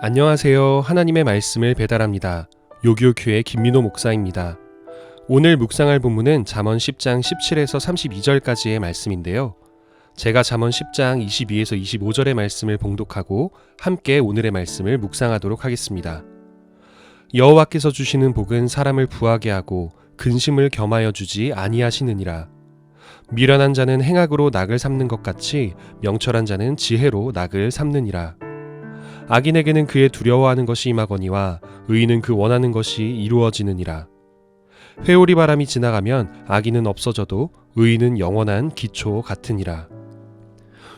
안녕하세요. 하나님의 말씀을 배달합니다. 요교교회 김민호 목사입니다. 오늘 묵상할 본문은 잠언 10장 17에서 32절까지의 말씀인데요. 제가 잠언 10장 22에서 25절의 말씀을 봉독하고 함께 오늘의 말씀을 묵상하도록 하겠습니다. 여호와께서 주시는 복은 사람을 부하게 하고 근심을 겸하여 주지 아니하시느니라. 미련한 자는 행악으로 낙을 삼는 것 같이 명철한 자는 지혜로 낙을 삼느니라. 악인에게는 그의 두려워하는 것이 임하거니와 의인은 그 원하는 것이 이루어지느니라. 회오리 바람이 지나가면 악인은 없어져도 의인은 영원한 기초 같으니라.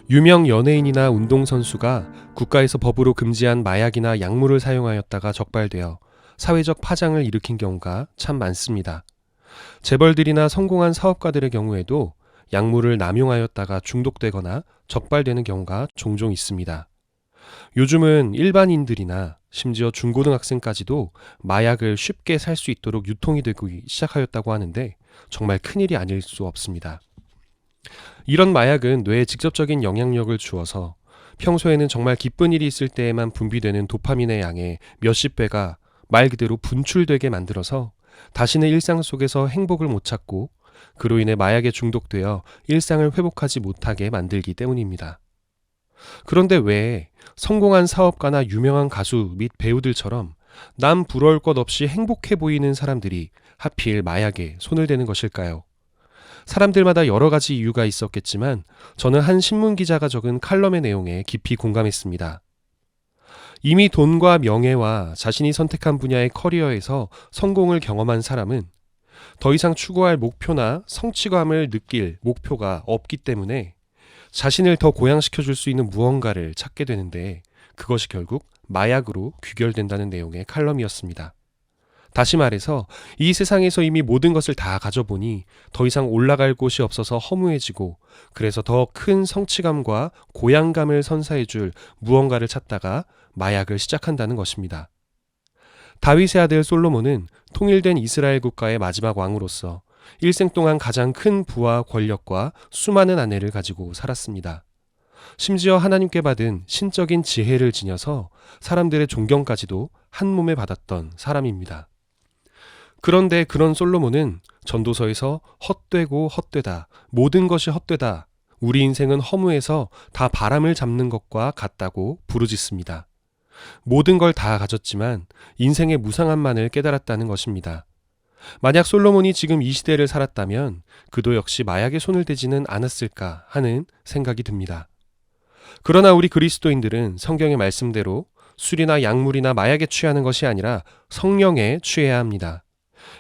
유명 연예인이나 운동선수가 국가에서 법으로 금지한 마약이나 약물을 사용하였다가 적발되어 사회적 파장을 일으킨 경우가 참 많습니다. 재벌들이나 성공한 사업가들의 경우에도 약물을 남용하였다가 중독되거나 적발되는 경우가 종종 있습니다. 요즘은 일반인들이나 심지어 중고등학생까지도 마약을 쉽게 살 수 있도록 유통이 되기 시작하였다고 하는데 정말 큰일이 아닐 수 없습니다. 이런 마약은 뇌에 직접적인 영향력을 주어서 평소에는 정말 기쁜 일이 있을 때에만 분비되는 도파민의 양의 몇십 배가 말 그대로 분출되게 만들어서 다시는 일상 속에서 행복을 못 찾고 그로 인해 마약에 중독되어 일상을 회복하지 못하게 만들기 때문입니다. 그런데 왜 성공한 사업가나 유명한 가수 및 배우들처럼 남 부러울 것 없이 행복해 보이는 사람들이 하필 마약에 손을 대는 것일까요? 사람들마다 여러 가지 이유가 있었겠지만 저는 한 신문 기자가 적은 칼럼의 내용에 깊이 공감했습니다. 이미 돈과 명예와 자신이 선택한 분야의 커리어에서 성공을 경험한 사람은 더 이상 추구할 목표나 성취감을 느낄 목표가 없기 때문에 자신을 더 고양시켜줄 수 있는 무언가를 찾게 되는데 그것이 결국 마약으로 귀결된다는 내용의 칼럼이었습니다. 다시 말해서 이 세상에서 이미 모든 것을 다 가져보니 더 이상 올라갈 곳이 없어서 허무해지고 그래서 더 큰 성취감과 고양감을 선사해줄 무언가를 찾다가 마약을 시작한다는 것입니다. 다윗의 아들 솔로몬은 통일된 이스라엘 국가의 마지막 왕으로서 일생 동안 가장 큰 부와 권력과 수많은 아내를 가지고 살았습니다. 심지어 하나님께 받은 신적인 지혜를 지녀서 사람들의 존경까지도 한 몸에 받았던 사람입니다. 그런데 그런 솔로몬은 전도서에서 헛되고 헛되다, 모든 것이 헛되다, 우리 인생은 허무해서 다 바람을 잡는 것과 같다고 부르짖습니다. 모든 걸 다 가졌지만 인생의 무상함만을 깨달았다는 것입니다. 만약 솔로몬이 지금 이 시대를 살았다면 그도 역시 마약에 손을 대지는 않았을까 하는 생각이 듭니다. 그러나 우리 그리스도인들은 성경의 말씀대로 술이나 약물이나 마약에 취하는 것이 아니라 성령에 취해야 합니다.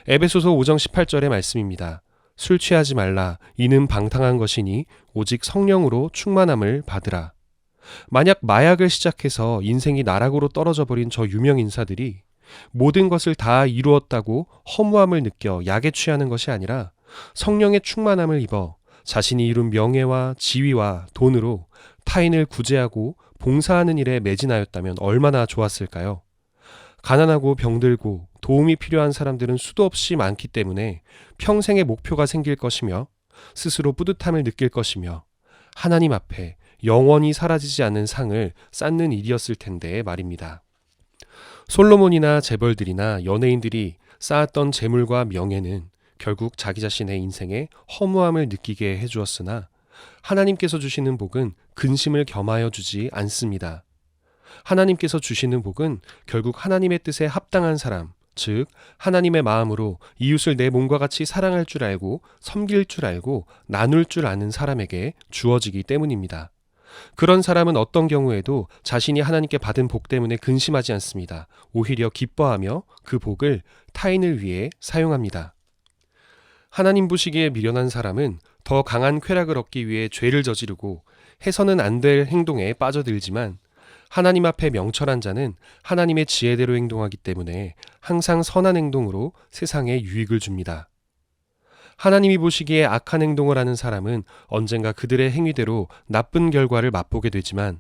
에베소서 5장 18절의 말씀입니다. 술 취하지 말라. 이는 방탕한 것이니 오직 성령으로 충만함을 받으라. 만약 마약을 시작해서 인생이 나락으로 떨어져 버린 저 유명 인사들이 모든 것을 다 이루었다고 허무함을 느껴 약에 취하는 것이 아니라 성령의 충만함을 입어 자신이 이룬 명예와 지위와 돈으로 타인을 구제하고 봉사하는 일에 매진하였다면 얼마나 좋았을까요? 가난하고 병들고 도움이 필요한 사람들은 수도 없이 많기 때문에 평생의 목표가 생길 것이며 스스로 뿌듯함을 느낄 것이며 하나님 앞에 영원히 사라지지 않는 상을 쌓는 일이었을 텐데 말입니다. 솔로몬이나 재벌들이나 연예인들이 쌓았던 재물과 명예는 결국 자기 자신의 인생에 허무함을 느끼게 해주었으나 하나님께서 주시는 복은 근심을 겸하여 주지 않습니다. 하나님께서 주시는 복은 결국 하나님의 뜻에 합당한 사람, 즉 하나님의 마음으로 이웃을 내 몸과 같이 사랑할 줄 알고 섬길 줄 알고 나눌 줄 아는 사람에게 주어지기 때문입니다. 그런 사람은 어떤 경우에도 자신이 하나님께 받은 복 때문에 근심하지 않습니다. 오히려 기뻐하며 그 복을 타인을 위해 사용합니다. 하나님 보시기에 미련한 사람은 더 강한 쾌락을 얻기 위해 죄를 저지르고 해서는 안 될 행동에 빠져들지만 하나님 앞에 명철한 자는 하나님의 지혜대로 행동하기 때문에 항상 선한 행동으로 세상에 유익을 줍니다. 하나님이 보시기에 악한 행동을 하는 사람은 언젠가 그들의 행위대로 나쁜 결과를 맛보게 되지만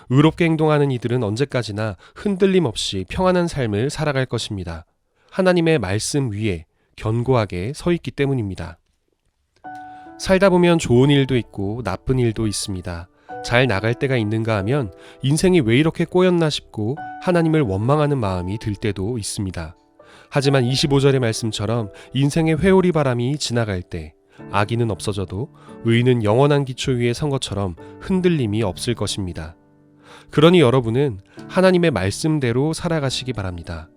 의롭게 행동하는 이들은 언제까지나 흔들림 없이 평안한 삶을 살아갈 것입니다. 하나님의 말씀 위에 견고하게 서 있기 때문입니다. 살다 보면 좋은 일도 있고 나쁜 일도 있습니다. 잘 나갈 때가 있는가 하면 인생이 왜 이렇게 꼬였나 싶고 하나님을 원망하는 마음이 들 때도 있습니다. 하지만 25절의 말씀처럼 인생의 회오리 바람이 지나갈 때 악인은 없어져도 의인은 영원한 기초 위에 선 것처럼 흔들림이 없을 것입니다. 그러니 여러분은 하나님의 말씀대로 살아가시기 바랍니다.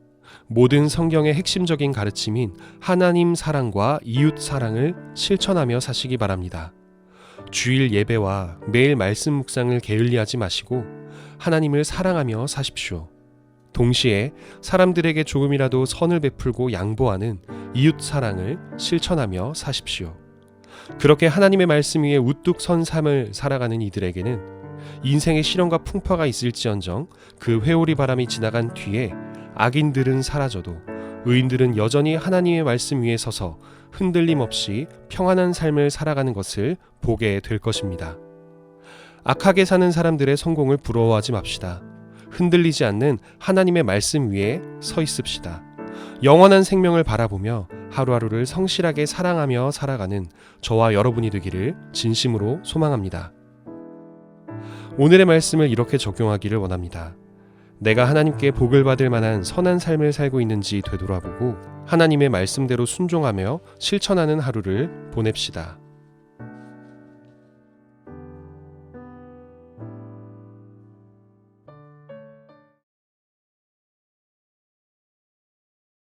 모든 성경의 핵심적인 가르침인 하나님 사랑과 이웃 사랑을 실천하며 사시기 바랍니다. 주일 예배와 매일 말씀 묵상을 게을리하지 마시고 하나님을 사랑하며 사십시오. 동시에 사람들에게 조금이라도 선을 베풀고 양보하는 이웃 사랑을 실천하며 사십시오. 그렇게 하나님의 말씀 위에 우뚝 선 삶을 살아가는 이들에게는 인생의 시련과 풍파가 있을지언정 그 회오리 바람이 지나간 뒤에 악인들은 사라져도 의인들은 여전히 하나님의 말씀 위에 서서 흔들림 없이 평안한 삶을 살아가는 것을 보게 될 것입니다. 악하게 사는 사람들의 성공을 부러워하지 맙시다. 흔들리지 않는 하나님의 말씀 위에 서 있읍시다. 영원한 생명을 바라보며 하루하루를 성실하게 사랑하며 살아가는 저와 여러분이 되기를 진심으로 소망합니다. 오늘의 말씀을 이렇게 적용하기를 원합니다. 내가 하나님께 복을 받을 만한 선한 삶을 살고 있는지 되돌아보고 하나님의 말씀대로 순종하며 실천하는 하루를 보냅시다.